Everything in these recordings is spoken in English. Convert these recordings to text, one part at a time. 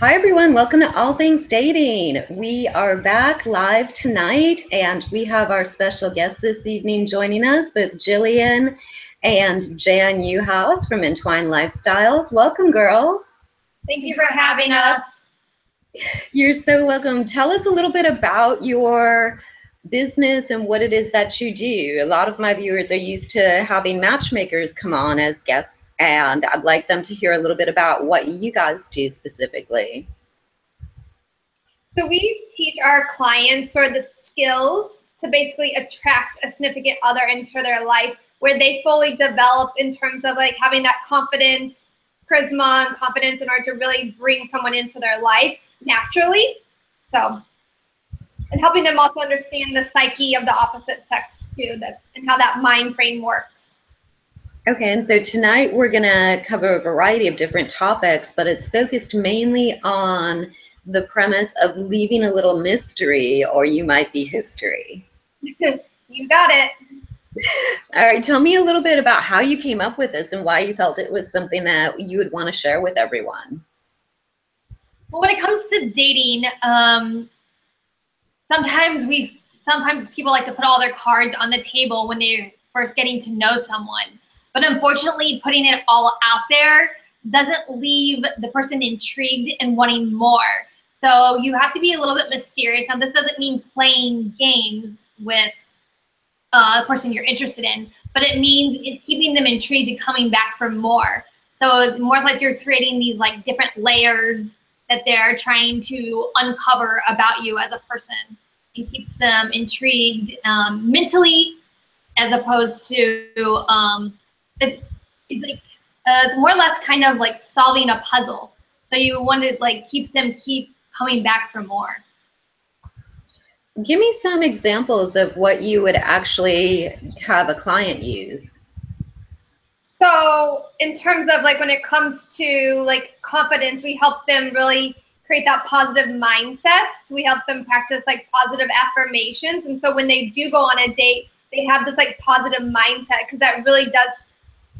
Hi everyone, welcome to All Things Dating. We are back live tonight and we have our special guest this evening joining us with Jillian and Jan Yuhas from Entwined Lifestyles. Welcome, girls. Thank you for having us. You're so welcome. Tell us a little bit about your business and what it is that you do. A lot of my viewers are used to having matchmakers come on as guests, and I'd like them to hear a little bit about what you guys do specifically. So we teach our clients sort of the skills to basically attract a significant other into their life where they fully develop in terms of like having that confidence, charisma, and confidence in order to really bring someone into their life naturally. So, and helping them also understand the psyche of the opposite sex too, and how that mind frame works. Okay, and so tonight we're gonna cover a variety of different topics, but it's focused mainly on the premise of leaving a little mystery, or you might be history. You got it. All right, tell me a little bit about how you came up with this and why you felt it was something that you would want to share with everyone. Well, when it comes to dating, sometimes people like to put all their cards on the table when they're first getting to know someone. But unfortunately, putting it all out there doesn't leave the person intrigued and wanting more. So you have to be a little bit mysterious. Now, this doesn't mean playing games with the person you're interested in, but it means keeping them intrigued and coming back for more. So it's more like you're creating these like different layers that they're trying to uncover about you as a person. It keeps them intrigued mentally, as opposed to it's more or less kind of like solving a puzzle. So you want to like keep coming back for more. Give me some examples of what you would actually have a client use. So in terms of like when it comes to like confidence, we help them really create that positive mindsets. We help them practice like positive affirmations. And so when they do go on a date, they have this like positive mindset because that really does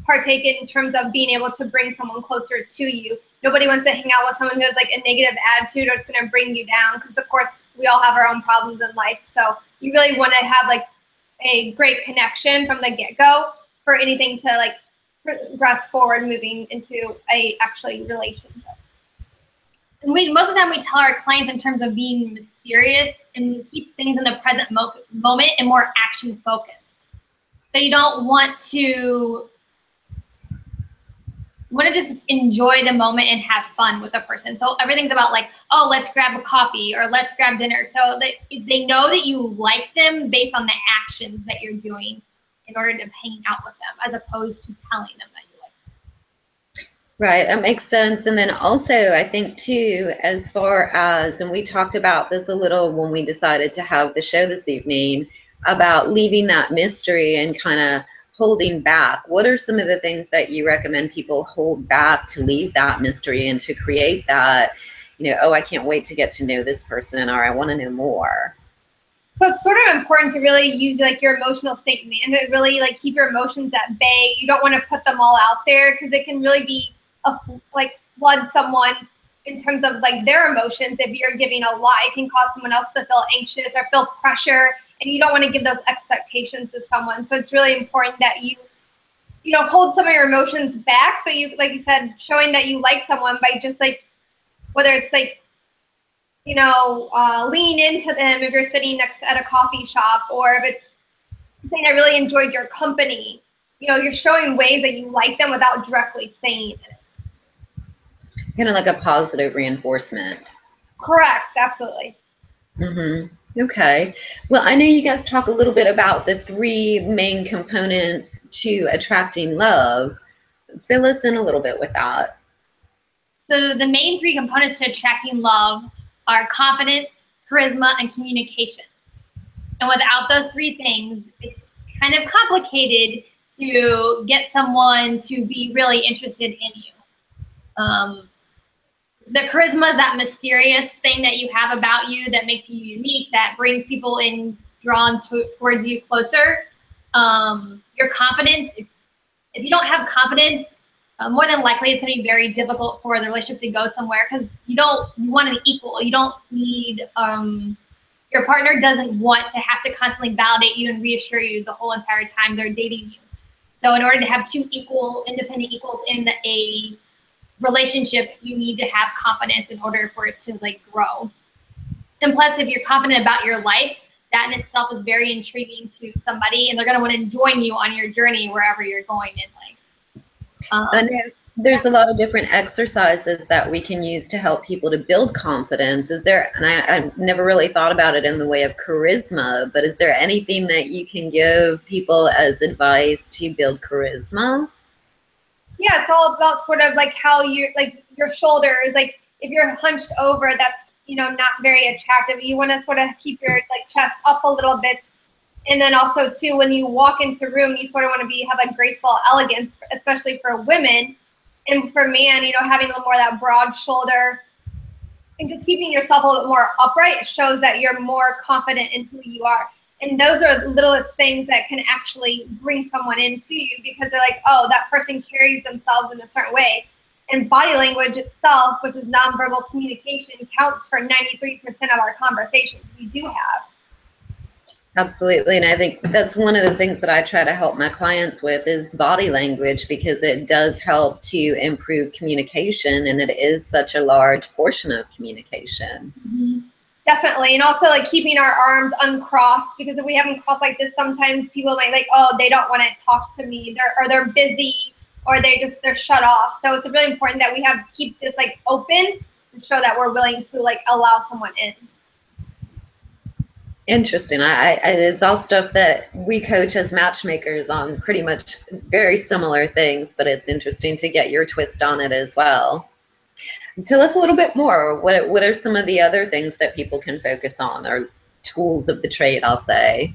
partake in terms of being able to bring someone closer to you. Nobody wants to hang out with someone who has like a negative attitude or it's going to bring you down because of course we all have our own problems in life. So you really want to have like a great connection from the get-go for anything to like progress forward moving into a actually relationship. And most of the time we tell our clients in terms of being mysterious and keep things in the present moment and more action focused. So you don't want to just enjoy the moment and have fun with a person. So everything's about like, oh, let's grab a coffee or let's grab dinner. So they know that you like them based on the actions that you're doing in order to hang out with them, as opposed to telling them that you like them. Right, that makes sense. And then also I think too, as far as, and we talked about this a little when we decided to have the show this evening, about leaving that mystery and kind of holding back. What are some of the things that you recommend people hold back to leave that mystery and to create that, you know, oh, I can't wait to get to know this person, or I want to know more? So it's sort of important to really use like your emotional state management, really like keep your emotions at bay. You don't want to put them all out there because it can really be like flood someone in terms of like their emotions. If you're giving a lot, it can cause someone else to feel anxious or feel pressure. And you don't want to give those expectations to someone. So it's really important that you hold some of your emotions back, but you, like you said, showing that you like someone by just like, whether it's like, lean into them if you're sitting next at a coffee shop, or if it's saying I really enjoyed your company. You're showing ways that you like them without directly saying it. Kind of like a positive reinforcement. Correct, absolutely. Mm-hmm. Okay. Well, I know you guys talk a little bit about the three main components to attracting love. Fill us in a little bit with that. So the main three components to attracting love are confidence, charisma, and communication. And without those three things, it's kind of complicated to get someone to be really interested in you. The charisma is that mysterious thing that you have about you that makes you unique, that brings people in, drawn towards you closer. Your confidence, if you don't have confidence, more than likely it's going to be very difficult for the relationship to go somewhere, because you want an equal. You don't need, your partner doesn't want to have to constantly validate you and reassure you the whole entire time they're dating you. So in order to have two independent equals in a relationship, you need to have confidence in order for it to like grow. And plus, if you're confident about your life, that in itself is very intriguing to somebody, and they're going to want to join you on your journey wherever you're going in life. And there's a lot of different exercises that we can use to help people to build confidence. Is there, and I've never really thought about it in the way of charisma, but is there anything that you can give people as advice to build charisma? Yeah, it's all about sort of like how you, like your shoulders, like if you're hunched over, that's, you know, not very attractive. You want to sort of keep your like chest up a little bit. And then also too, when you walk into a room, you sort of want to have a graceful elegance, especially for women. And for man, you know, having a little more of that broad shoulder and just keeping yourself a little bit more upright shows that you're more confident in who you are. And those are the littlest things that can actually bring someone into you, because they're like, oh, that person carries themselves in a certain way. And body language itself, which is nonverbal communication, counts for 93% of our conversations we do have. Absolutely. And I think that's one of the things that I try to help my clients with is body language, because it does help to improve communication, and it is such a large portion of communication. Mm-hmm. Definitely. And also like keeping our arms uncrossed, because if we have them crossed like this, sometimes people might like, oh, they don't want to talk to me, they're busy, or they're shut off. So it's really important that we keep this like open to show that we're willing to like allow someone in. Interesting. It's all stuff that we coach as matchmakers on, pretty much very similar things, but it's interesting to get your twist on it as well. Tell us a little bit more. What are some of the other things that people can focus on, or tools of the trade, I'll say?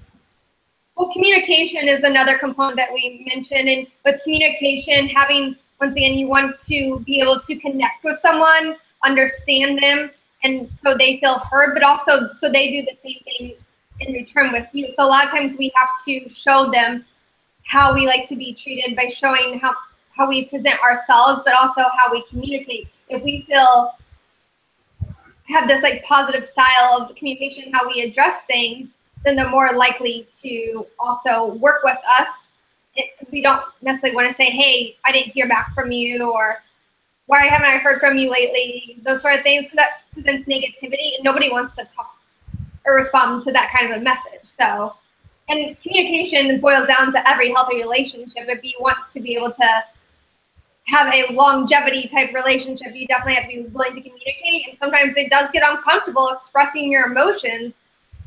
Well, communication is another component that we mentioned. And with communication, once again, you want to be able to connect with someone, understand them, and so they feel heard, but also so they do the same thing in return with you. So a lot of times we have to show them how we like to be treated by showing how we present ourselves, but also how we communicate. If we have this like positive style of communication, how we address things, then they're more likely to also work with us. Because we don't necessarily want to say, hey, I didn't hear back from you, or why haven't I heard from you lately? Those sort of things, that presents negativity, and nobody wants to talk or respond to that kind of a message. So, and communication boils down to every healthy relationship. If you want to be able to have a longevity type relationship, you definitely have to be willing to communicate. And sometimes it does get uncomfortable expressing your emotions.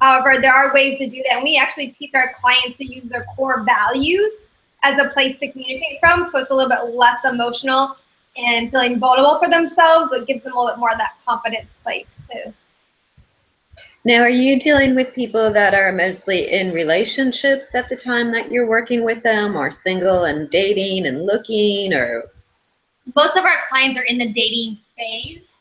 However, there are ways to do that. And we actually teach our clients to use their core values as a place to communicate from. So it's a little bit less emotional and feeling vulnerable for themselves. It gives them a little bit more of that confidence place too. Now, are you dealing with people that are mostly in relationships at the time that you're working with them, or single and dating and looking, or? Most of our clients are in the dating phase.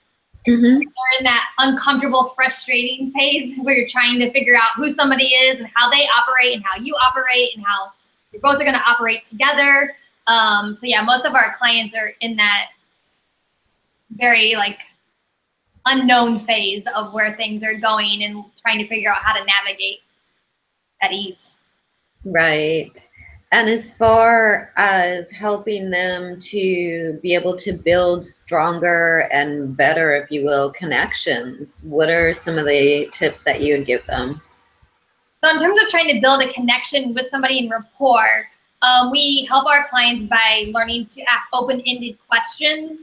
Mm-hmm. They're in that uncomfortable, frustrating phase where you're trying to figure out who somebody is and how they operate and how you operate and how you both are going to operate together. So yeah, most of our clients are in that very like unknown phase of where things are going and trying to figure out how to navigate at ease. Right. And as far as helping them to be able to build stronger and better, if you will, connections, what are some of the tips that you would give them? So in terms of trying to build a connection with somebody in rapport, we help our clients by learning to ask open-ended questions.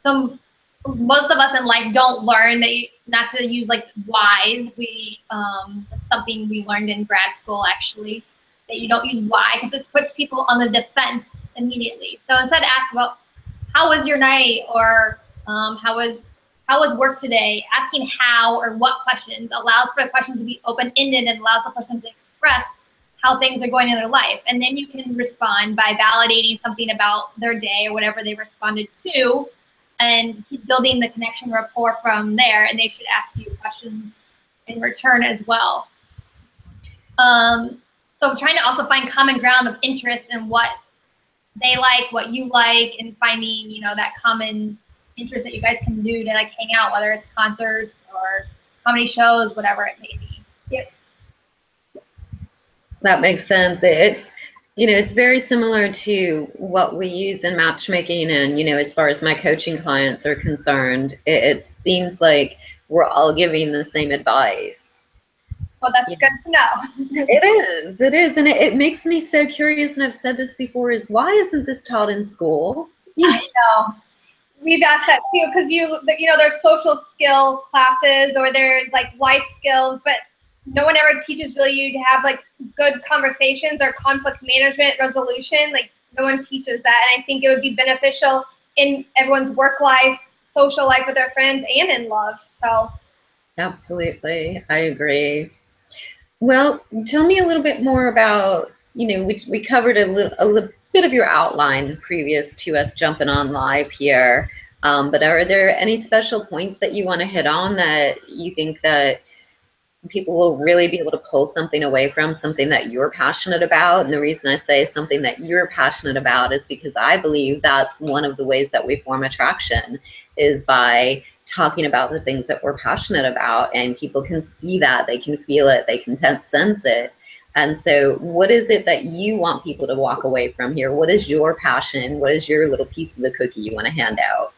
So most of us in life don't learn that not to use like whys. That's something we learned in grad school, actually, that you don't use why, because it puts people on the defense immediately. So instead ask about how was your night, or how was work today. Asking how or what questions allows for the questions to be open-ended and allows the person to express how things are going in their life. And then you can respond by validating something about their day or whatever they responded to, and keep building the connection rapport from there. And they should ask you questions in return as well. So I'm trying to also find common ground of interest in what they like, what you like, and finding, you know, that common interest that you guys can do to like hang out, whether it's concerts or comedy shows, whatever it may be. Yep. That makes sense. It's, you know, it's very similar to what we use in matchmaking. And, you know, as far as my coaching clients are concerned, it seems like we're all giving the same advice. Well, that's good to know. It is. And it makes me so curious, and I've said this before, is why isn't this taught in school? I know. We've asked that too, because you know, there's social skill classes or there's like life skills, but no one ever teaches really you to have like good conversations or conflict management resolution. Like no one teaches that. And I think it would be beneficial in everyone's work life, social life with their friends, and in love. So absolutely, I agree. Well, tell me a little bit more about, you know, we covered a little bit of your outline previous to us jumping on live here. But are there any special points that you want to hit on that you think that people will really be able to pull something away from, something that you're passionate about? And the reason I say something that you're passionate about is because I believe that's one of the ways that we form attraction, is by talking about the things that we're passionate about, and people can see that, they can feel it, they can sense it. And so what is it that you want people to walk away from here? What is your passion? What is your little piece of the cookie you want to hand out?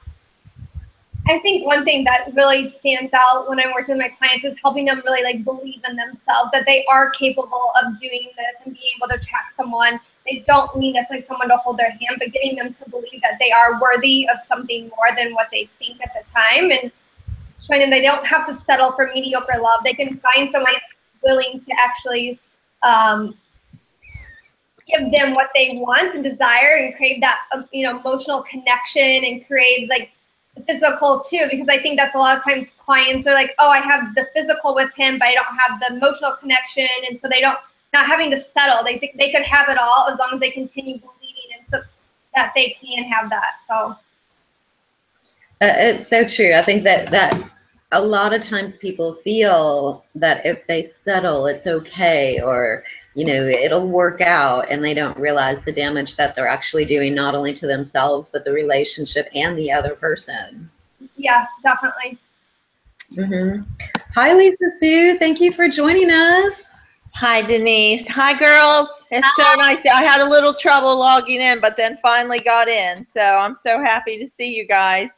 I think one thing that really stands out when I'm working with my clients is helping them really like believe in themselves, that they are capable of doing this and being able to attract someone. They don't need necessarily someone to hold their hand, but getting them to believe that they are worthy of something more than what they think at the time, and showing them they don't have to settle for mediocre love. They can find someone willing to actually give them what they want and desire, and crave that you know, emotional connection, and crave like the physical too, because I think that's a lot of times clients are like, oh, I have the physical with him, but I don't have the emotional connection, and so they don't, not having to settle. They think they could have it all as long as they continue believing, and so that they can have that. So it's so true. I think that a lot of times people feel that if they settle, it's okay, or, you know, it'll work out, and they don't realize the damage that they're actually doing, not only to themselves, but the relationship and the other person. Yeah, definitely. Mm-hmm. Hi, Lisa Sue. Thank you for joining us. Hi, Denise. Hi, girls. It's so nice. I had a little trouble logging in, but then finally got in. So I'm so happy to see you guys.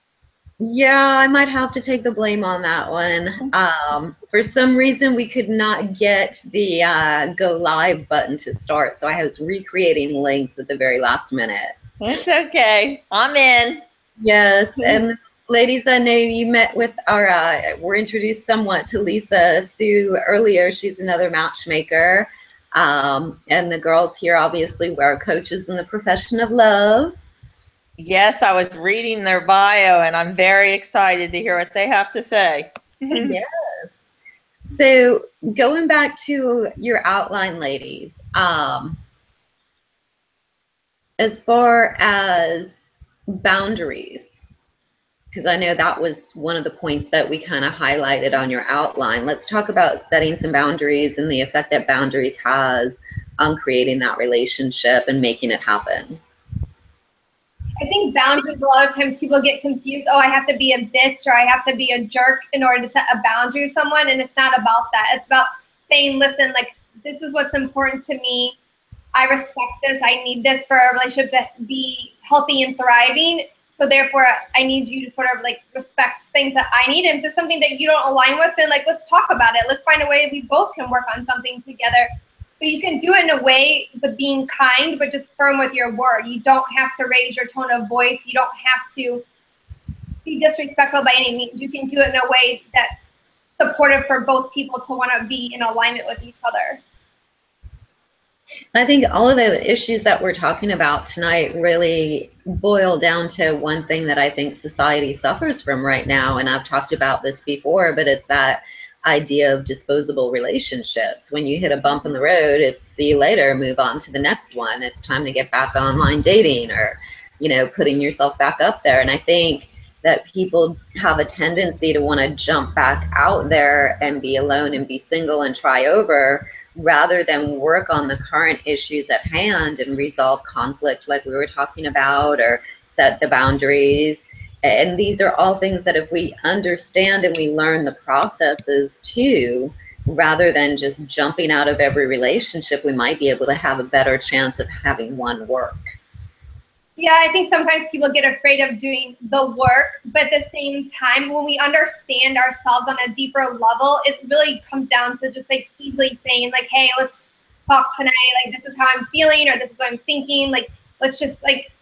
Yeah, I might have to take the blame on that one. For some reason, we could not get the go live button to start, so I was recreating links at the very last minute. It's okay. I'm in. Yes, and ladies, I know you met with were introduced somewhat to Lisa Sue earlier. She's another matchmaker. And the girls here obviously were coaches in the profession of love. Yes, I was reading their bio, and I'm very excited to hear what they have to say. Yes. So going back to your outline, ladies, as far as boundaries, because I know that was one of the points that we kind of highlighted on your outline. Let's talk about setting some boundaries and the effect that boundaries has on creating that relationship and making it happen. I think boundaries, a lot of times people get confused. Oh, I have to be a bitch or I have to be a jerk in order to set a boundary with someone. And it's not about that. It's about saying, listen, like, this is what's important to me. I respect this. I need this for a relationship to be healthy and thriving. So therefore, I need you to sort of like respect things that I need. And if there's something that you don't align with, then like, let's talk about it. Let's find a way we both can work on something together. But you can do it in a way, but being kind, but just firm with your word. You don't have to raise your tone of voice. You don't have to be disrespectful by any means. You can do it in a way that's supportive for both people to want to be in alignment with each other. I think all of the issues that we're talking about tonight really boil down to one thing that I think society suffers from right now. And I've talked about this before, but it's that idea of disposable relationships. When you hit a bump in the road, it's see you later, move on to the next one. It's time to get back online dating, or, you know, putting yourself back up there. And I think that people have a tendency to want to jump back out there and be alone and be single and try over, rather than work on the current issues at hand and resolve conflict like we were talking about, or set the boundaries. And these are all things that if we understand and we learn the processes too, rather than just jumping out of every relationship, we might be able to have a better chance of having one work. Yeah, I think sometimes people get afraid of doing the work, but at the same time, when we understand ourselves on a deeper level, it really comes down to just like easily saying like, hey, let's talk tonight. Like, this is how I'm feeling, or this is what I'm thinking. Like, let's just like,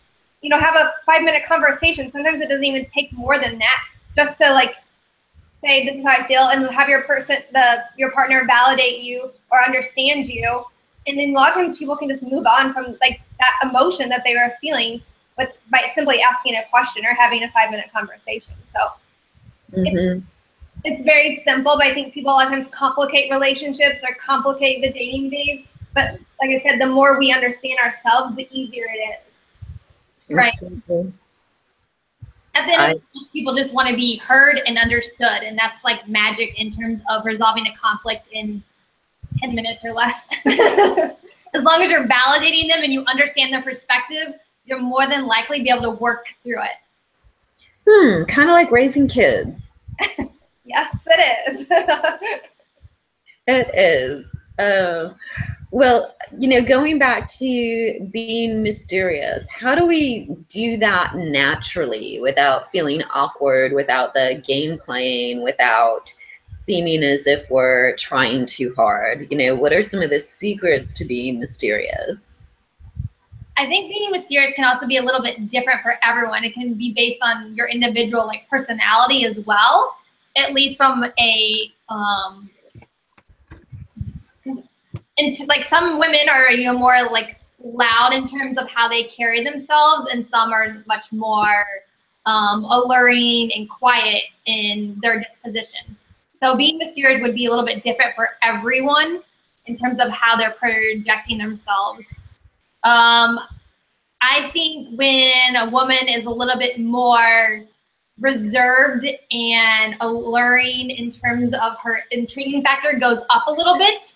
you know, have a 5-minute conversation. Sometimes it doesn't even take more than that, just to like say, this is how I feel, and have your partner validate you or understand you. And then a lot of times people can just move on from like that emotion that they were feeling by simply asking a question or having a 5-minute conversation. So it's very simple, but I think people a lot of times complicate relationships or complicate the dating days. But like I said, the more we understand ourselves, the easier it is. Right. Absolutely. At the end of the day, people just want to be heard and understood, and that's like magic in terms of resolving a conflict in 10 minutes or less. As long as you're validating them and you understand their perspective, you're more than likely to be able to work through it. Kind of like raising kids. Yes, it is. It is. Well, you know, going back to being mysterious, how do we do that naturally without feeling awkward, without the game playing, without seeming as if we're trying too hard? You know, what are some of the secrets to being mysterious? I think being mysterious can also be a little bit different for everyone. It can be based on your individual like personality as well, at least from a and like some women are, you know, more like loud in terms of how they carry themselves, and some are much more alluring and quiet in their disposition. So being mysterious would be a little bit different for everyone in terms of how they're projecting themselves. I think when a woman is a little bit more reserved and alluring in terms of her intriguing factor goes up a little bit.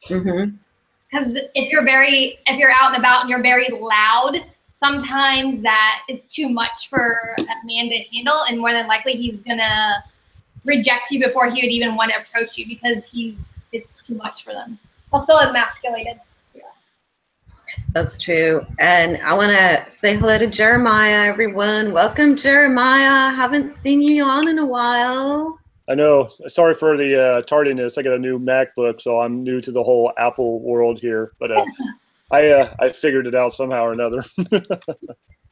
Because if you're out and about and you're very loud, sometimes that is too much for a man to handle, and more than likely he's gonna reject you before he would even want to approach you because it's too much for them. They'll feel emasculated. Yeah. That's true. And I want to say hello to Jeremiah, everyone. Welcome, Jeremiah. Haven't seen you on in a while. I know. Sorry for the tardiness. I got a new MacBook, so I'm new to the whole Apple world here. But I figured it out somehow or another.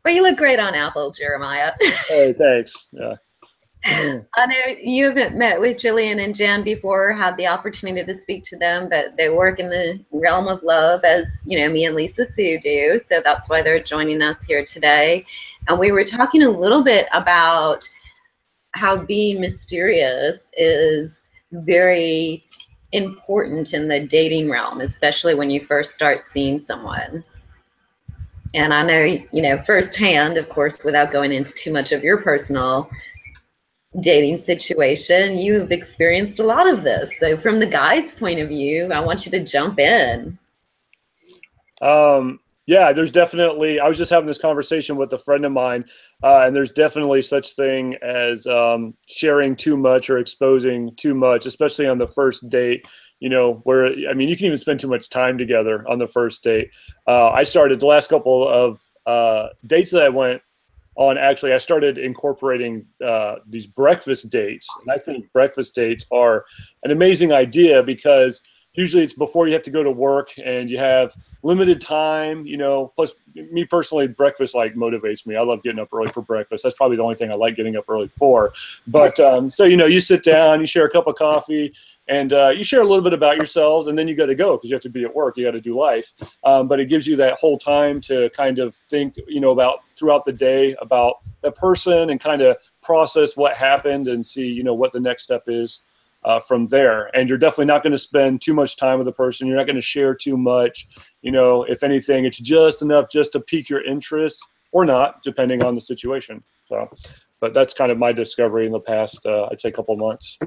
Well, you look great on Apple, Jeremiah. Hey, thanks. Yeah. I know you haven't met with Jillian and Jan before, had the opportunity to speak to them, but they work in the realm of love, as you know, me and Lisa Sue do. So that's why they're joining us here today. And we were talking a little bit about how being mysterious is very important in the dating realm, especially when you first start seeing someone. And I know, you know, firsthand, of course, without going into too much of your personal dating situation, you've experienced a lot of this. So from the guy's point of view, I want you to jump in. Yeah, there's definitely, I was just having this conversation with a friend of mine, and there's definitely such thing as sharing too much or exposing too much, especially on the first date, you know, where, I mean, you can even spend too much time together on the first date. I started the last couple of dates that I went on, actually, I started incorporating these breakfast dates. And I think breakfast dates are an amazing idea because usually it's before you have to go to work and you have limited time, you know, plus me personally, breakfast like motivates me. I love getting up early for breakfast. That's probably the only thing I like getting up early for. But so, you know, you sit down, you share a cup of coffee, and you share a little bit about yourselves, and then you got to go because you have to be at work. You got to do life. But it gives you that whole time to kind of think, you know, about throughout the day about the person and kind of process what happened and see, you know, what the next step is from there. And you're definitely not going to spend too much time with the person. You're not going to share too much. You know, if anything, it's just enough just to pique your interest or not, depending on the situation. So But that's kind of my discovery in the past, I'd say, couple of months.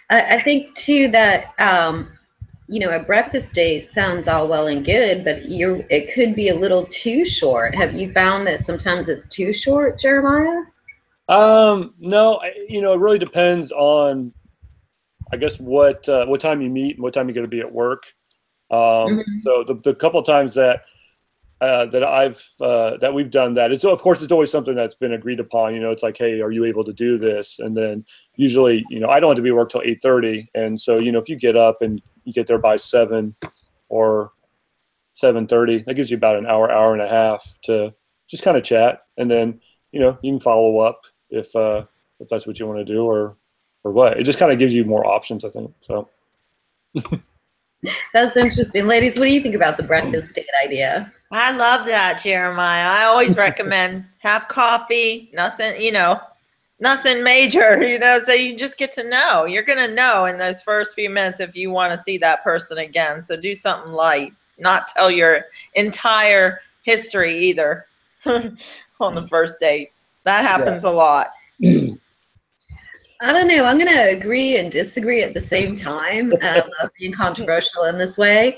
I think too that a breakfast date sounds all well and good, but it could be a little too short. Have you found that sometimes it's too short, Jeremiah? No, it really depends on, I guess, what time you meet and what time you're going to be at work. So the couple of times that we've done that, it's, of course, it's always something that's been agreed upon. It's like, hey, are you able to do this? And then usually, I don't have to be at work till 8:30, and so if you get up and you get there by 7 or 7:30, that gives you about an hour and a half to just kind of chat, and then you can follow up if that's what you want to do or what. It just kind of gives you more options, I think. So. That's interesting. Ladies, what do you think about the breakfast date idea? I love that, Jeremiah. I always recommend have coffee, nothing, nothing major, so you just get to know. You're going to know in those first few minutes if you want to see that person again. So do something light, not tell your entire history either on the first date. That happens a lot. I don't know. I'm going to agree and disagree at the same time. I love being controversial in this way.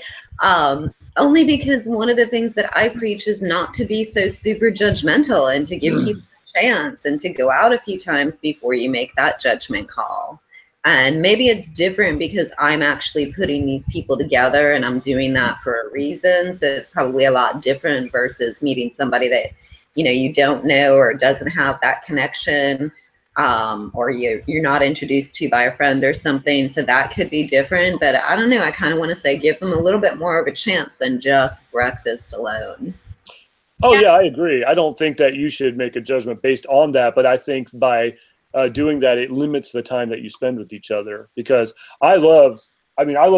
Only because one of the things that I preach is not to be so super judgmental and to give people a chance and to go out a few times before you make that judgment call. And maybe it's different because I'm actually putting these people together and I'm doing that for a reason. So it's probably a lot different versus meeting somebody that, you don't know or doesn't have that connection. Or you're not introduced to by a friend or something, so that could be different. But I don't know, I kind of want to say give them a little bit more of a chance than just breakfast alone. Oh yeah, I agree. I don't think that you should make a judgment based on that, but I think by doing that, it limits the time that you spend with each other. Because I love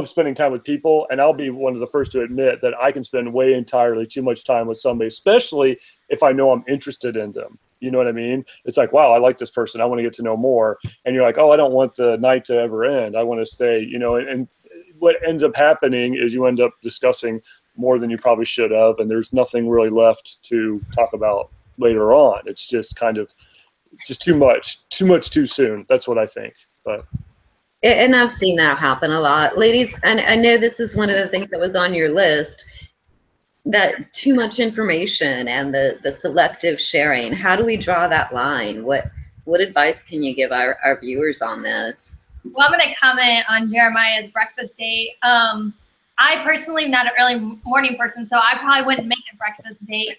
spending time with people, and I'll be one of the first to admit that I can spend way entirely too much time with somebody, especially if I know I'm interested in them. You know what I mean? It's like, wow, I like this person. I want to get to know more. And you're like, oh, I don't want the night to ever end. I want to stay, and what ends up happening is you end up discussing more than you probably should have. And there's nothing really left to talk about later on. It's just kind of just too much too soon. That's what I think. But. And I've seen that happen a lot. Ladies, and I know this is one of the things that was on your list, that too much information and the selective sharing. How do we draw that line? What advice can you give our viewers on this? Well, I'm going to comment on Jeremiah's breakfast date. I personally am not an early morning person, so I probably wouldn't make a breakfast date.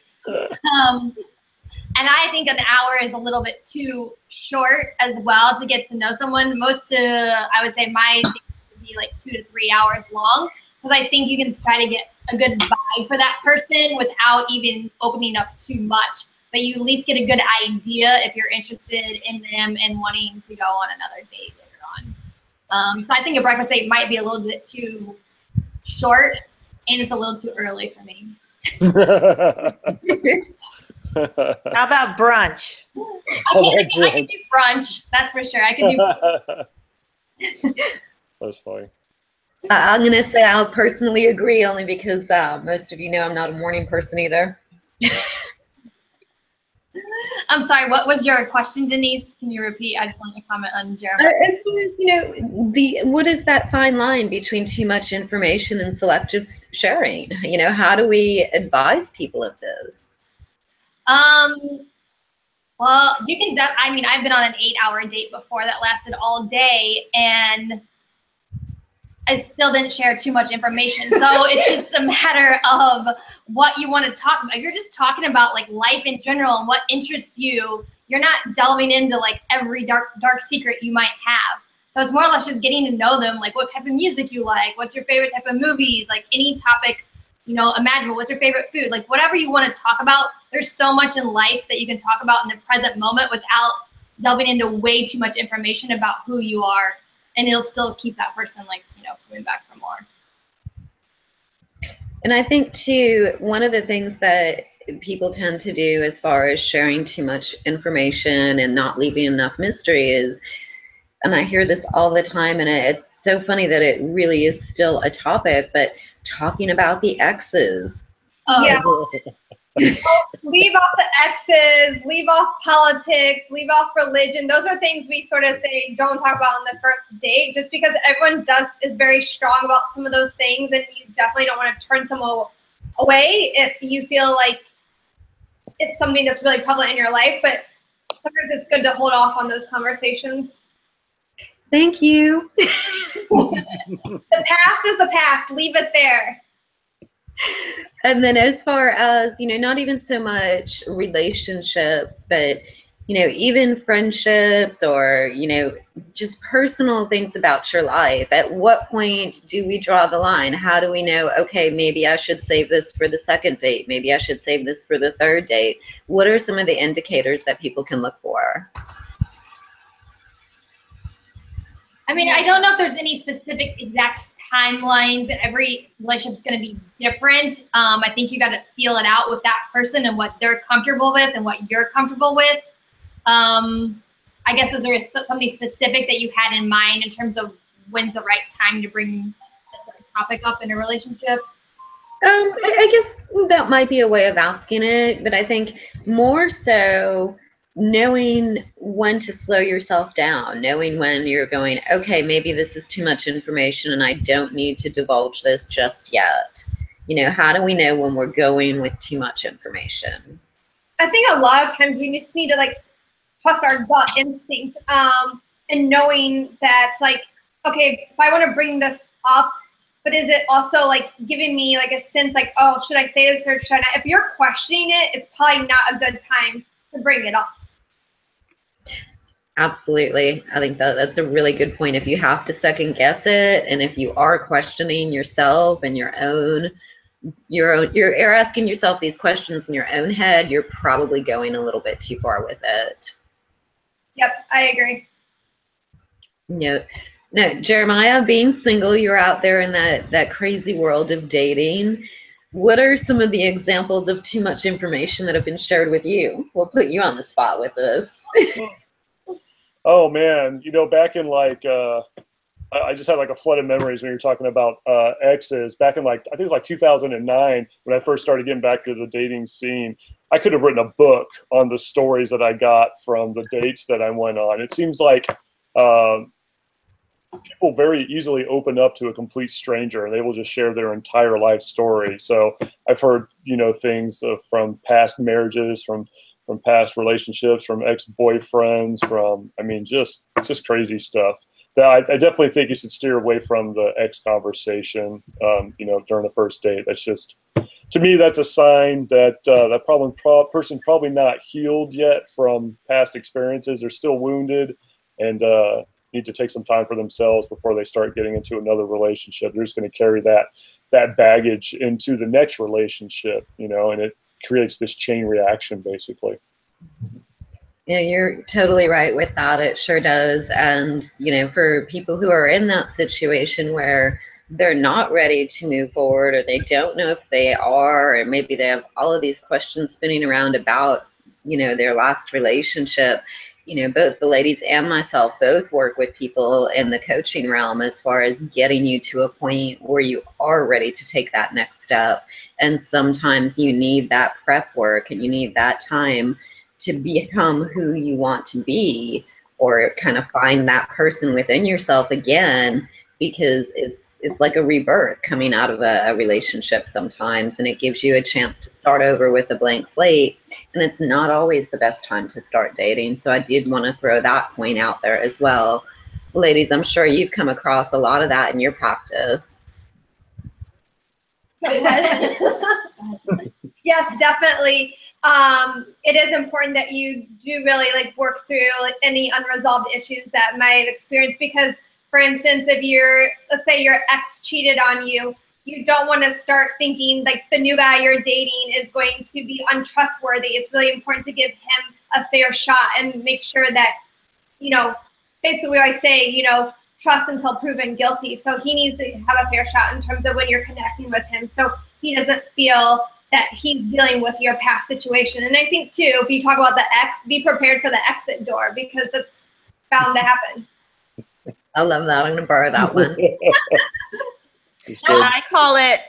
And I think an hour is a little bit too short as well to get to know someone. I would say my date would be like 2 to 3 hours long, because I think you can try to get a good vibe for that person without even opening up too much. But you at least get a good idea if you're interested in them and wanting to go on another date later on. So I think a breakfast date might be a little bit too short, and it's a little too early for me. How about brunch? I can do brunch. That's for sure. I can do. That's funny. I'm going to say I'll personally agree, only because most of you know I'm not a morning person either. I'm sorry, what was your question, Denise? Can you repeat? I just wanted to comment on Jeremiah. As far as, what is that fine line between too much information and selective sharing? How do we advise people of this? Well, you can, I've been on an 8-hour date before that lasted all day, and I still didn't share too much information. So it's just a matter of what you want to talk about. If you're just talking about like life in general and what interests you, you're not delving into like every dark secret you might have. So it's more or less just getting to know them, like what type of music you like, what's your favorite type of movies, like any topic, imaginable, what's your favorite food, like whatever you want to talk about. There's so much in life that you can talk about in the present moment without delving into way too much information about who you are. And it'll still keep that person coming back for more. And I think too, one of the things that people tend to do as far as sharing too much information and not leaving enough mystery is, and I hear this all the time, and it's so funny that it really is still a topic, but talking about the exes. Yeah. Leave off the exes, leave off politics, leave off religion. Those are things we sort of say don't talk about on the first date, just because everyone is very strong about some of those things, and you definitely don't want to turn someone away if you feel like it's something that's really prevalent in your life. But sometimes it's good to hold off on those conversations. Thank you. The past is the past. Leave it there. And then as far as, not even so much relationships, but, even friendships or, just personal things about your life. At what point do we draw the line? How do we know, okay, maybe I should save this for the second date. Maybe I should save this for the third date. What are some of the indicators that people can look for? I mean, I don't know if there's any specific exact timelines, and every relationship is going to be different. I think you got to feel it out with that person and what they're comfortable with and what you're comfortable with. I guess, is there something specific that you had in mind in terms of when's the right time to bring this topic up in a relationship? I guess that might be a way of asking it, but I think more so knowing when to slow yourself down, knowing when you're going, okay, maybe this is too much information and I don't need to divulge this just yet. How do we know when we're going with too much information? I think a lot of times we just need to trust our gut instinct, and knowing that okay, if I want to bring this up, but is it also giving me a sense oh, should I say this or should I not? If you're questioning it, it's probably not a good time to bring it up. Absolutely. I think that's a really good point. If you have to second guess it, and if you are questioning yourself and you're asking yourself these questions in your own head, you're probably going a little bit too far with it. Yep, I agree. No, Jeremiah, being single, you're out there in that crazy world of dating. What are some of the examples of too much information that have been shared with you? We'll put you on the spot with this. Oh man, back in I just had a flood of memories when you were talking about exes. Back in I think it was 2009 when I first started getting back to the dating scene. I could have written a book on the stories that I got from the dates that I went on. It seems like people very easily open up to a complete stranger and they will just share their entire life story. So I've heard things from past marriages, from past relationships, from ex-boyfriends, just crazy stuff. That I definitely think you should steer away from the ex conversation, during the first date. That's just, to me, that's a sign that that person's probably not healed yet from past experiences. They're still wounded and need to take some time for themselves before they start getting into another relationship. They're just going to carry that baggage into the next relationship, and it creates this chain reaction, basically. Yeah, you're totally right with that. It sure does. And, for people who are in that situation where they're not ready to move forward, or they don't know if they are, or maybe they have all of these questions spinning around about, their last relationship, both the ladies and myself both work with people in the coaching realm as far as getting you to a point where you are ready to take that next step. And sometimes you need that prep work and you need that time to become who you want to be, or kind of find that person within yourself again, because it's like a rebirth coming out of a relationship sometimes, and it gives you a chance to start over with a blank slate, and it's not always the best time to start dating. So I did want to throw that point out there as well. Ladies, I'm sure you've come across a lot of that in your practice. Yes, definitely. It is important that you do really work through any unresolved issues that might have experienced, because, for instance, if let's say your ex cheated on you, you don't want to start thinking the new guy you're dating is going to be untrustworthy. It's really important to give him a fair shot and make sure that, basically I say, trust until proven guilty. So he needs to have a fair shot in terms of when you're connecting with him, so he doesn't feel that he's dealing with your past situation. And I think, too, if you talk about the ex, be prepared for the exit door, because it's bound to happen. I love that. I'm going to borrow that one. I call it,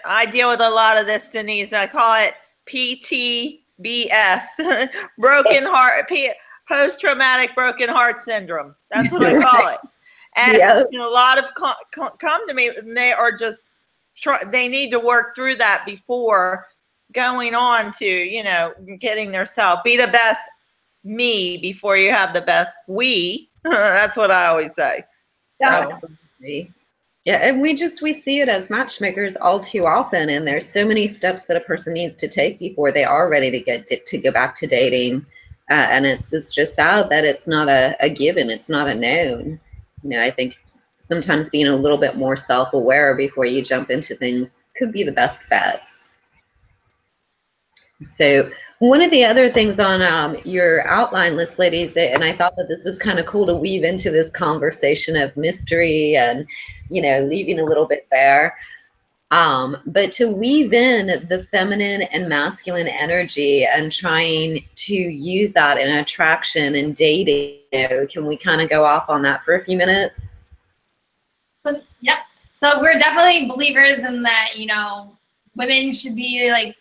I deal with a lot of this, Denise. I call it PTBS, broken heart, post-traumatic broken heart syndrome. That's what I call it. And Yeah. you know, a lot of come to me, and they are just they need to work through that before going on to, you know, getting their self. Be the best me before you have the best we. That's what I always say. Absolutely. Yeah, and we see it as matchmakers all too often, and there's so many steps that a person needs to take before they are ready to go back to dating, and it's just sad that it's not a given, it's not a known. You know, I think sometimes being a little bit more self-aware before you jump into things could be the best bet. So one of the other things on your outline list, ladies, and I thought that this was kind of cool to weave into this conversation of mystery and, you know, leaving a little bit there, but to weave in the feminine and masculine energy and trying to use that in attraction and dating. You know, can we kind of go off on that for a few minutes? So, yep. So we're definitely believers in that, you know, women should be like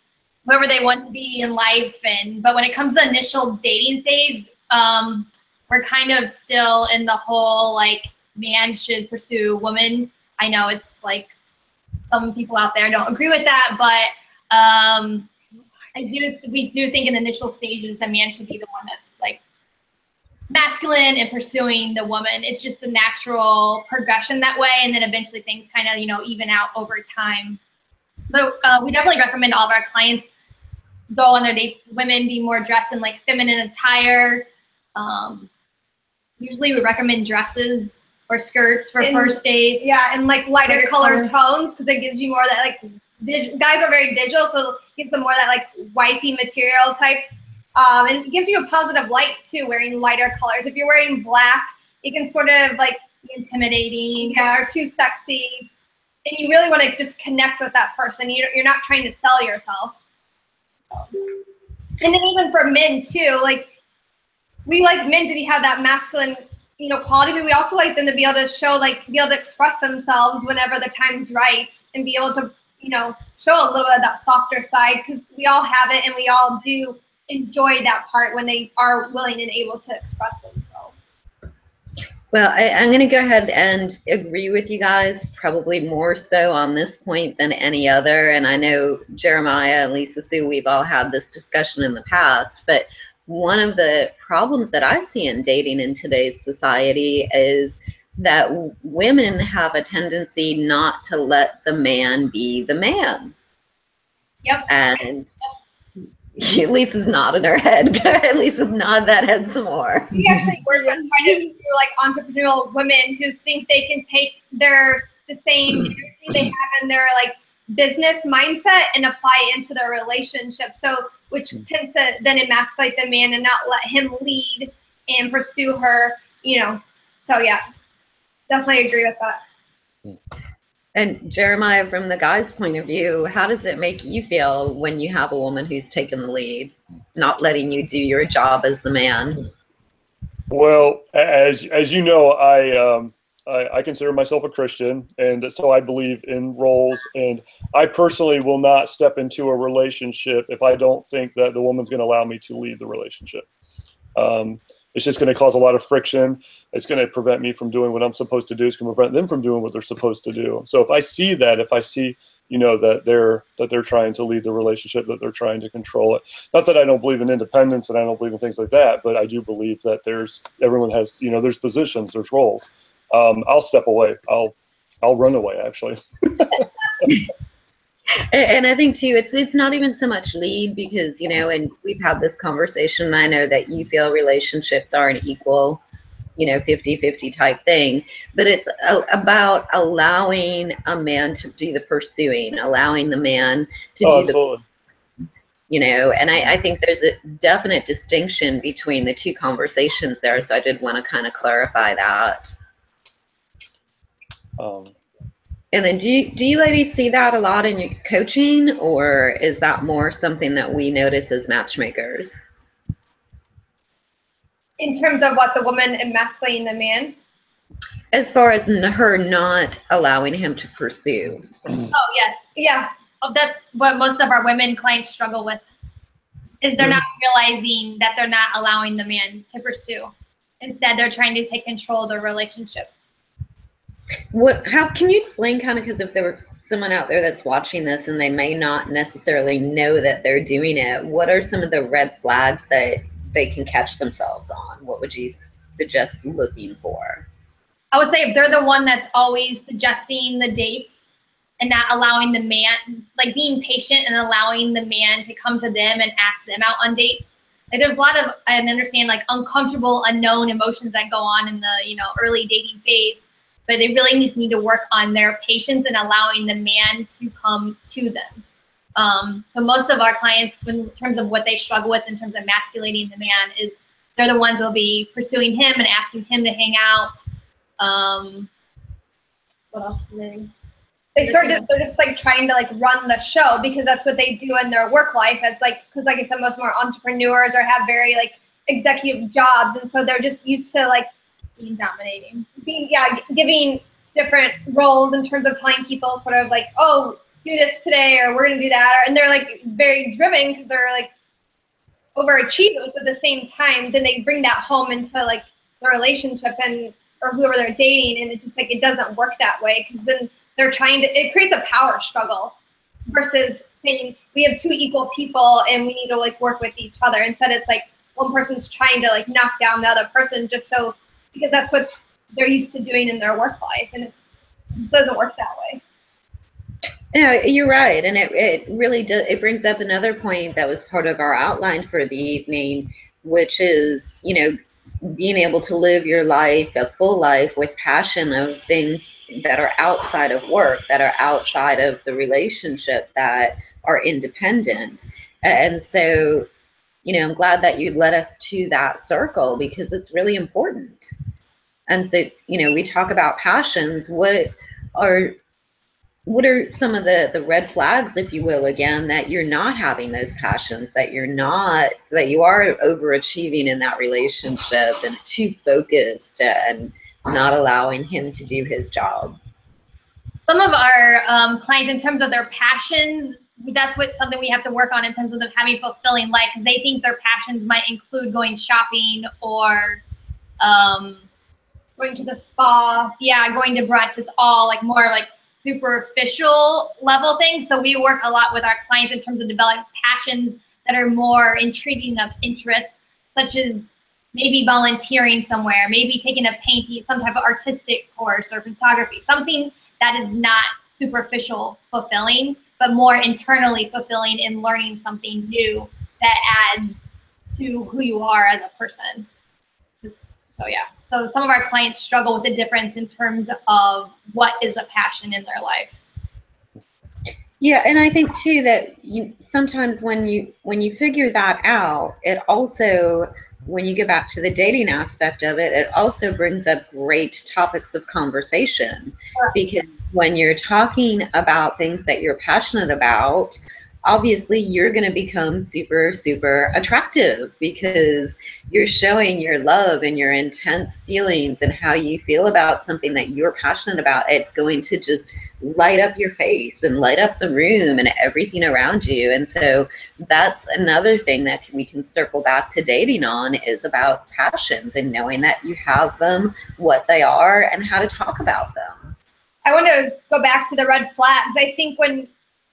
whoever they want to be in life. But when it comes to the initial dating phase, we're kind of still in the whole, like, man should pursue woman. I know it's like some people out there don't agree with that, but we do think in initial stages the man should be the one that's like masculine and pursuing the woman. It's just a natural progression that way, and then eventually things kind of, you know, even out over time. But we definitely recommend all of our clients go on their dates. Women be more dressed in like feminine attire. Usually we recommend dresses or skirts for first dates. Yeah, and like lighter color tones, because it gives you more that like, guys are very digital, so it gives them more that like wifey material type. And it gives you a positive light too, wearing lighter colors. If you're wearing black, it can sort of like be intimidating. Yeah, or too sexy. And you really want to just connect with that person. You're not trying to sell yourself. And then even for men too, like we like men to have that masculine, you know, quality, but we also like them to be able to show, like, be able to express themselves whenever the time's right, and be able to, you know, show a little bit of that softer side, because we all have it and we all do enjoy that part when they are willing and able to express themselves. Well, I'm going to go ahead and agree with you guys, probably more so on this point than any other. And I know Jeremiah and Lisa Sue, we've all had this discussion in the past, but one of the problems that I see in dating in today's society is that women have a tendency not to let the man be the man. Yep. And Lisa's nodding her head. Go ahead, Lisa, nod that head some more. We actually work with quite a few like entrepreneurial women who think they can take the same energy they have in their like business mindset and apply it into their relationship. So, which tends to then emasculate the man and not let him lead and pursue her, you know. So yeah, definitely agree with that. And Jeremiah, from the guy's point of view, how does it make you feel when you have a woman who's taken the lead, not letting you do your job as the man? Well, as you know, I consider myself a Christian, and so I believe in roles, and I personally will not step into a relationship if I don't think that the woman's going to allow me to lead the relationship. It's just going to cause a lot of friction. It's going to prevent me from doing what I'm supposed to do. It's going to prevent them from doing what they're supposed to do. So if I see that, you know, that they're trying to lead the relationship, that they're trying to control it. Not that I don't believe in independence and I don't believe in things like that, but I do believe that everyone has, you know, there's positions, there's roles. I'll step away. I'll run away, actually. And I think too, it's not even so much lead, because, you know, and we've had this conversation, and I know that you feel relationships are an equal, you know, 50-50 type thing, but it's about allowing a man to do the pursuing, allowing the man to do absolutely. You know, and I think there's a definite distinction between the two conversations there. So I did want to kind of clarify that. And then do you ladies see that a lot in your coaching, or is that more something that we notice as matchmakers? In terms of what, the woman emasculating the man? As far as her not allowing him to pursue. Oh, yes. Yeah. Oh, that's what most of our women clients struggle with. is they're not realizing that they're not allowing the man to pursue. Instead, they're trying to take control of the relationship. How can you explain kind of, because if there was someone out there that's watching this and they may not necessarily know that they're doing it, what are some of the red flags that they can catch themselves on? What would you suggest looking for? I would say if they're the one that's always suggesting the dates and not allowing the man, like being patient and allowing the man to come to them and ask them out on dates. Like there's a lot of, I understand, like uncomfortable, unknown emotions that go on in the, you know, early dating phase. But they really just need to work on their patience and allowing the man to come to them. So most of our clients, in terms of what they struggle with in terms of emasculating the man, is they're the ones who will be pursuing him and asking him to hang out. What else do they? They're just like trying to like run the show because that's what they do in their work life. As like, because like I said, most more entrepreneurs or have very like executive jobs, and so they're just used to like being dominating. Giving different roles in terms of telling people sort of like, oh, do this today, or we're gonna do that, and they're like very driven because they're like overachievers. But at the same time, then they bring that home into like the relationship and or whoever they're dating, and it just like it doesn't work that way because then they're trying to. It creates a power struggle versus saying we have two equal people and we need to like work with each other. Instead, it's like one person's trying to like knock down the other person just so. Because that's what they're used to doing in their work life, and it doesn't work that way. Yeah, you're right, and it really does. It brings up another point that was part of our outline for the evening, which is, you know, being able to live your life, a full life, with passion of things that are outside of work, that are outside of the relationship, that are independent. And so, you know, I'm glad that you led us to that circle because it's really important. And so, you know, we talk about passions. What are some of the red flags, if you will, again, that you're not having those passions, that you are overachieving in that relationship and too focused and not allowing him to do his job? Some of our clients, in terms of their passions, that's something we have to work on in terms of them having a fulfilling life. Because they think their passions might include going shopping or going to the spa. Yeah, going to brunch. It's all like more like superficial level things. So we work a lot with our clients in terms of developing passions that are more intriguing of interest, such as maybe volunteering somewhere, maybe taking a painting, some type of artistic course or photography, something that is not superficial fulfilling, but more internally fulfilling in learning something new that adds to who you are as a person. So yeah, so some of our clients struggle with the difference in terms of what is a passion in their life. Yeah, and I think too that sometimes when you figure that out, it also, when you get back to the dating aspect of it, it also brings up great topics of conversation. Sure. Because when you're talking about things that you're passionate about, obviously you're going to become super, super attractive because you're showing your love and your intense feelings and how you feel about something that you're passionate about. It's going to just light up your face and light up the room and everything around you. And so that's another thing that we can circle back to dating on, is about passions and knowing that you have them, what they are, and how to talk about them. I want to go back to the red flags. I think when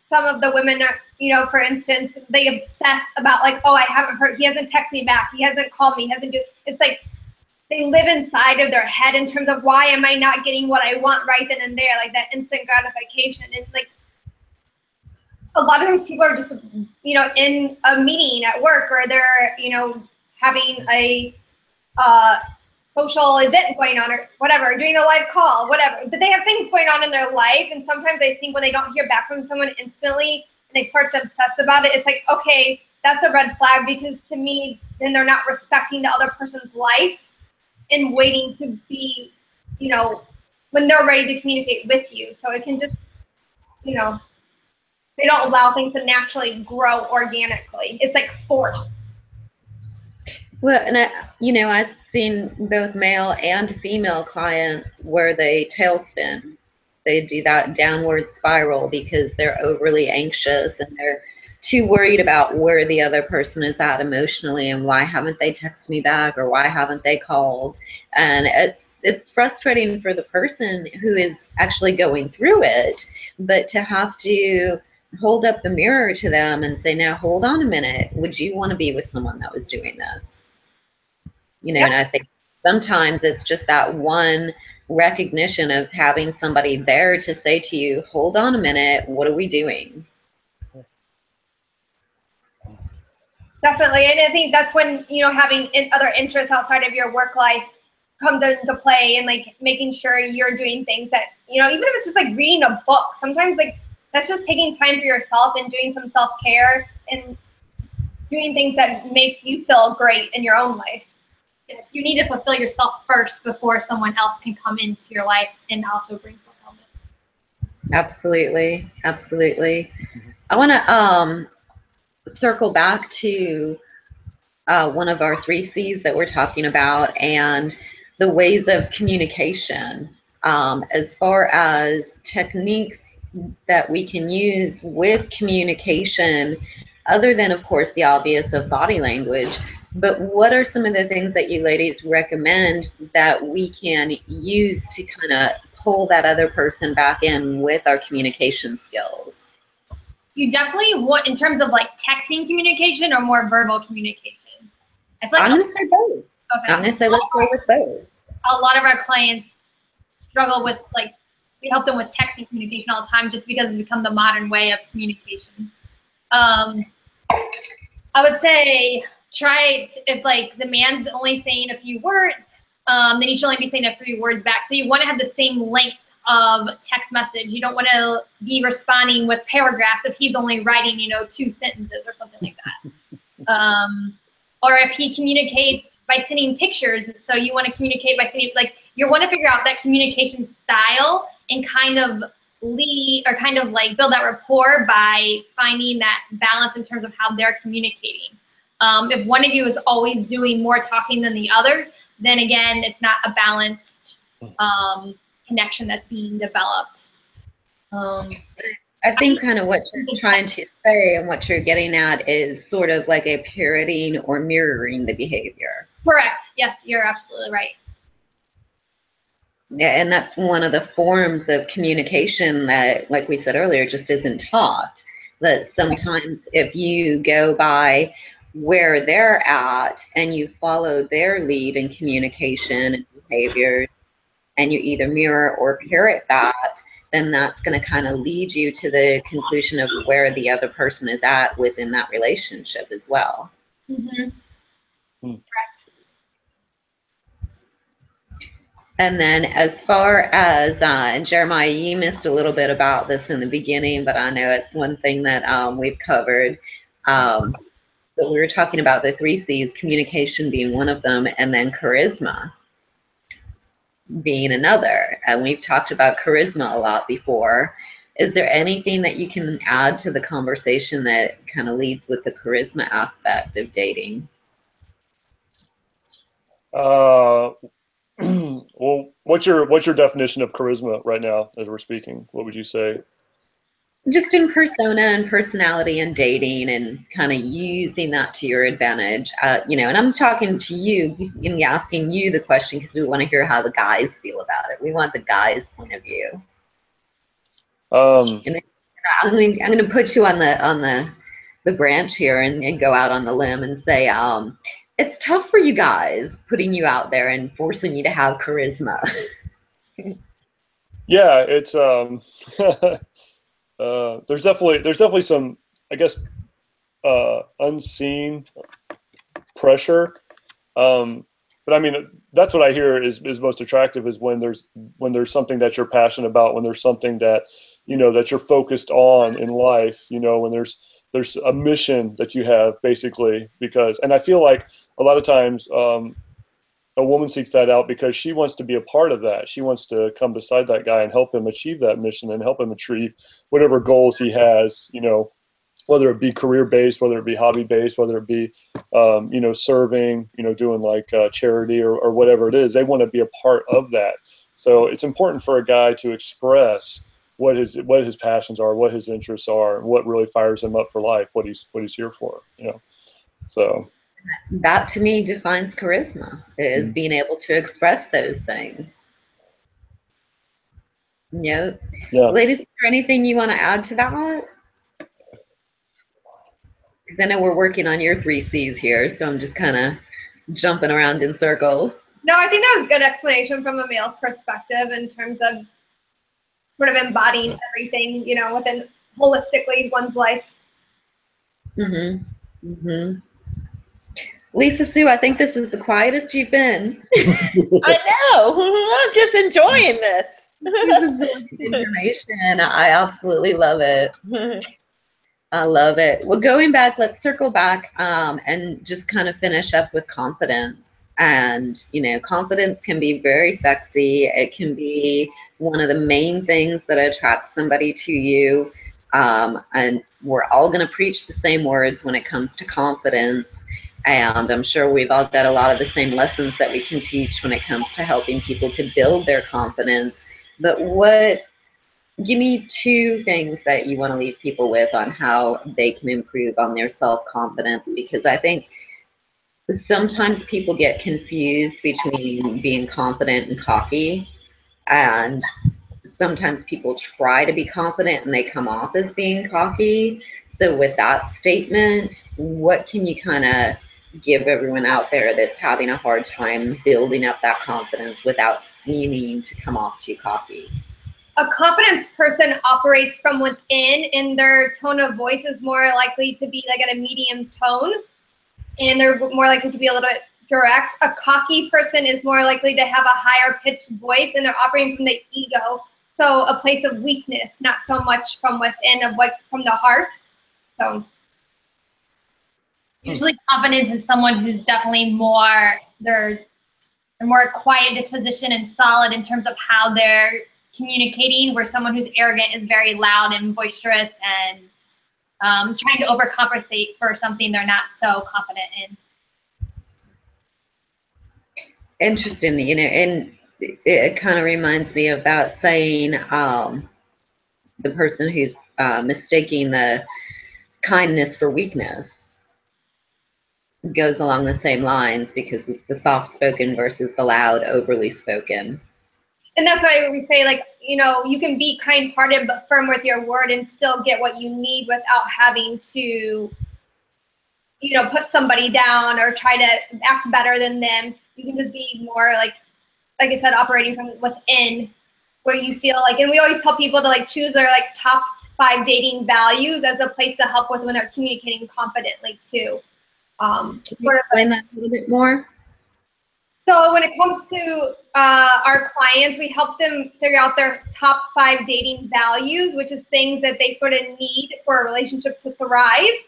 some of the women are, you know, for instance, they obsess about like, oh, I haven't heard, he hasn't texted me back, he hasn't called me, he hasn't do. It's like they live inside of their head in terms of why am I not getting what I want right then and there, like that instant gratification. And like a lot of times people are just, you know, in a meeting at work, or they're, you know, having a social event going on or whatever, doing a live call, whatever. But they have things going on in their life. And sometimes I think when they don't hear back from someone instantly and they start to obsess about it, it's like, okay, that's a red flag, because to me, then they're not respecting the other person's life and waiting to be, you know, when they're ready to communicate with you. So it can just, you know, they don't allow things to naturally grow organically. It's like forced. Well, and I've seen both male and female clients where they tailspin. They do that downward spiral because they're overly anxious and too worried about where the other person is at emotionally and why haven't they texted me back or why haven't they called. And it's frustrating for the person who is actually going through it, but to have to hold up the mirror to them and say, now hold on a minute, would you want to be with someone that was doing this? You know, Yep. and I think sometimes it's just that one recognition of having somebody there to say to you, hold on a minute, what are we doing? Definitely. And I think that's when, you know, having other interests outside of your work life comes into play, and like making sure you're doing things that, you know, even if it's just like reading a book, sometimes like that's just taking time for yourself and doing some self-care and doing things that make you feel great in your own life. Yes, you need to fulfill yourself first before someone else can come into your life and also bring fulfillment. Absolutely. Absolutely. I want to circle back to one of our 3 C's that we're talking about, and the ways of communication, as far as techniques that we can use with communication, other than, of course, the obvious of body language. But what are some of the things that you ladies recommend that we can use to kind of pull that other person back in with our communication skills? You definitely want, in terms of like texting communication or more verbal communication? I feel like I'm going to say both. okay. I'm going to say let's go with both. A lot of our clients struggle with, like, we help them with texting communication all the time just because it's become the modern way of communication. I would say try it if like the man's only saying a few words, then you should only be saying a few words back. So you want to have the same length of text message. You don't want to be responding with paragraphs if he's only writing, you know, 2 sentences or something like that. Or if he communicates by sending pictures, so you want to communicate by sending, like, you want to figure out that communication style and kind of lead or kind of like build that rapport by finding that balance in terms of how they're communicating. If one of you is always doing more talking than the other, then again, it's not a balanced connection that's being developed. I think kind of what you're trying to say and what you're getting at is sort of like a parroting or mirroring the behavior. Correct. Yes, you're absolutely right. Yeah, and that's one of the forms of communication that, like we said earlier, just isn't taught. That sometimes if you go by where they're at and you follow their lead in communication and behavior, and you either mirror or parrot that, then that's going to kind of lead you to the conclusion of where the other person is at within that relationship as well. Mm-hmm. Correct. And then as far as, and Jeremiah, you missed a little bit about this in the beginning, but I know it's one thing that we've covered. But we were talking about the 3 C's, communication being one of them, and then charisma being another. And we've talked about charisma a lot before. Is there anything that you can add to the conversation that kind of leads with the charisma aspect of dating? Well, what's your definition of charisma right now as we're speaking? What would you say? Just in persona and personality and dating, and kind of using that to your advantage. You know, and I'm talking to you and asking you the question because we want to hear how the guys feel about it. We want the guys' point of view. And I'm going to put you on the branch here and go out on the limb and say, it's tough for you guys, putting you out there and forcing you to have charisma. Yeah, it's there's definitely some, I guess, unseen pressure. But I mean, that's what I hear is most attractive, is when there's something that you're passionate about, when there's something that, you know, that you're focused on in life, you know, when there's a mission that you have, basically. Because, and I feel like a lot of times a woman seeks that out because she wants to be a part of that. She wants to come beside that guy and help him achieve that mission and help him achieve whatever goals he has, you know, whether it be career-based, whether it be hobby-based, whether it be, you know, serving, you know, doing like charity or whatever it is. They want to be a part of that. So it's important for a guy to express what his passions are, what his interests are, and what really fires him up for life, what he's here for, So that to me defines charisma, is being able to express those things. Yeah. Ladies, is there anything you want to add to that? Because I know we're working on your 3 C's here, so I'm just kind of jumping around in circles. No, I think that was a good explanation from a male's perspective in terms of sort of embodying everything, within holistically one's life. Lisa Sue, I think this is the quietest you've been. I know. I'm just enjoying this. She's absorbing information. I absolutely love it. I love it. Well, going back, let's circle back and just kind of finish up with confidence. And, confidence can be very sexy. It can be one of the main things that attracts somebody to you. And we're all going to preach the same words when it comes to confidence. And I'm sure we've all got a lot of the same lessons that we can teach when it comes to helping people to build their confidence. But give me 2 things that you want to leave people with on how they can improve on their self-confidence, because I think sometimes people get confused between being confident and cocky, and sometimes people try to be confident and they come off as being cocky. So with that statement, what can you kind of give everyone out there that's having a hard time building up that confidence without seeming to come off too cocky? A confidence person operates from within, and their tone of voice is more likely to be like at a medium tone, and they're more likely to be a little bit direct. A cocky person is more likely to have a higher pitched voice, and they're operating from the ego. So a place of weakness, not so much from within, from the heart. So usually confidence is someone who's definitely they're more quiet disposition and solid in terms of how they're communicating, where someone who's arrogant is very loud and boisterous and trying to overcompensate for something they're not so confident in. Interesting, and it kind of reminds me of that saying, the person who's mistaking the kindness for weakness goes along the same lines, because it's the soft-spoken versus the loud, overly spoken. And that's why we say, you can be kind-hearted but firm with your word and still get what you need without having to, put somebody down or try to act better than them. You can just be more like I said, operating from within, where you feel like, and we always tell people to choose their top 5 dating values as a place to help with when they're communicating confidently too. Can you explain that a little bit more? So when it comes to our clients, we help them figure out their top 5 dating values, which is things that they sort of need for a relationship to thrive.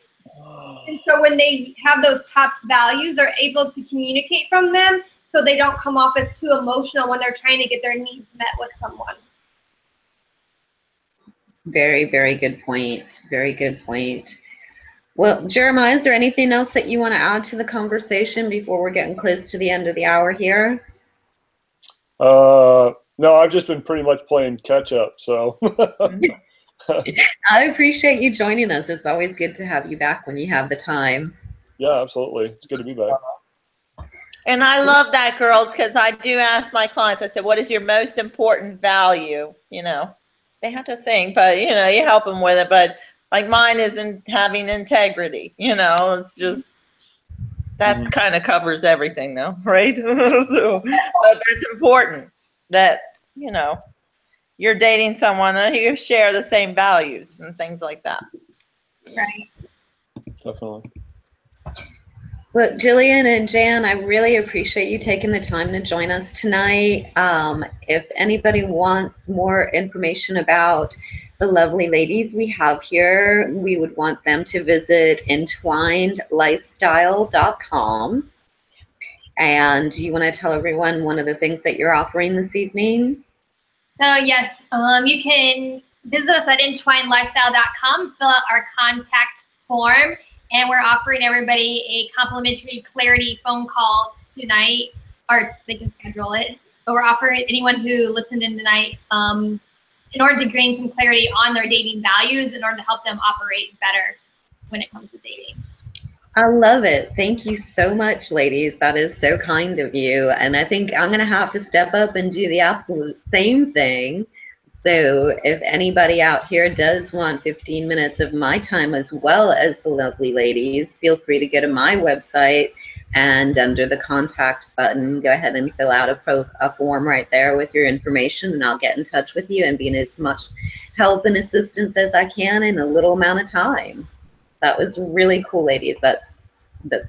And so when they have those top values, they're able to communicate from them so they don't come off as too emotional when they're trying to get their needs met with someone. Very, very good point. Very good point. Well, Jeremiah, is there anything else that you want to add to the conversation before we're getting close to the end of the hour here? No, I've just been pretty much playing catch up, so. I appreciate you joining us. It's always good to have you back when you have the time. Yeah, absolutely. It's good to be back. And I love that, girls, because I do ask my clients, I said, what is your most important value? They have to think, but, you help them with it. But mine isn't having integrity, it's just, that kind of covers everything though, right? So, but that's important that, you're dating someone that you share the same values and things like that. Right. Definitely. Look, Jillian and Jan, I really appreciate you taking the time to join us tonight. If anybody wants more information about the lovely ladies we have here, we would want them to visit entwinedlifestyle.com. And do you want to tell everyone one of the things that you're offering this evening? So yes, you can visit us at entwinedlifestyle.com, fill out our contact form, and we're offering everybody a complimentary clarity phone call tonight, or they can schedule it. But we're offering anyone who listened in tonight in order to gain some clarity on their dating values in order to help them operate better when it comes to dating. I love it. Thank you so much, ladies. That is so kind of you. And I think I'm going to have to step up and do the absolute same thing. So if anybody out here does want 15 minutes of my time as well as the lovely ladies, feel free to go to my website and under the contact button, go ahead and fill out a form right there with your information, and I'll get in touch with you and be in as much help and assistance as I can in a little amount of time. That was really cool, ladies. That's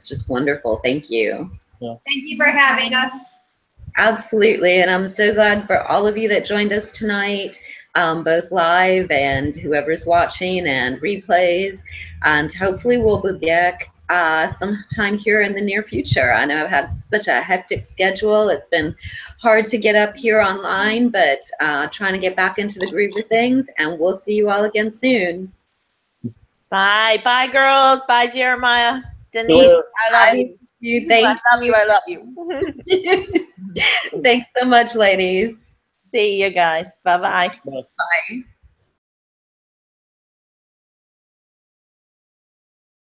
just wonderful. Thank you. Yeah. Thank you for having us. Absolutely. And I'm so glad for all of you that joined us tonight, both live and whoever's watching and replays. And hopefully we'll be back sometime here in the near future. I know I've had such a hectic schedule. It's been hard to get up here online, but trying to get back into the groove of things. And we'll see you all again soon. Bye. Bye, girls. Bye, Jeremiah. Denise, Sure. I love you. Thank I love you. I love you. you. Thanks so much, ladies. See you guys. Bye-bye. Bye. Bye.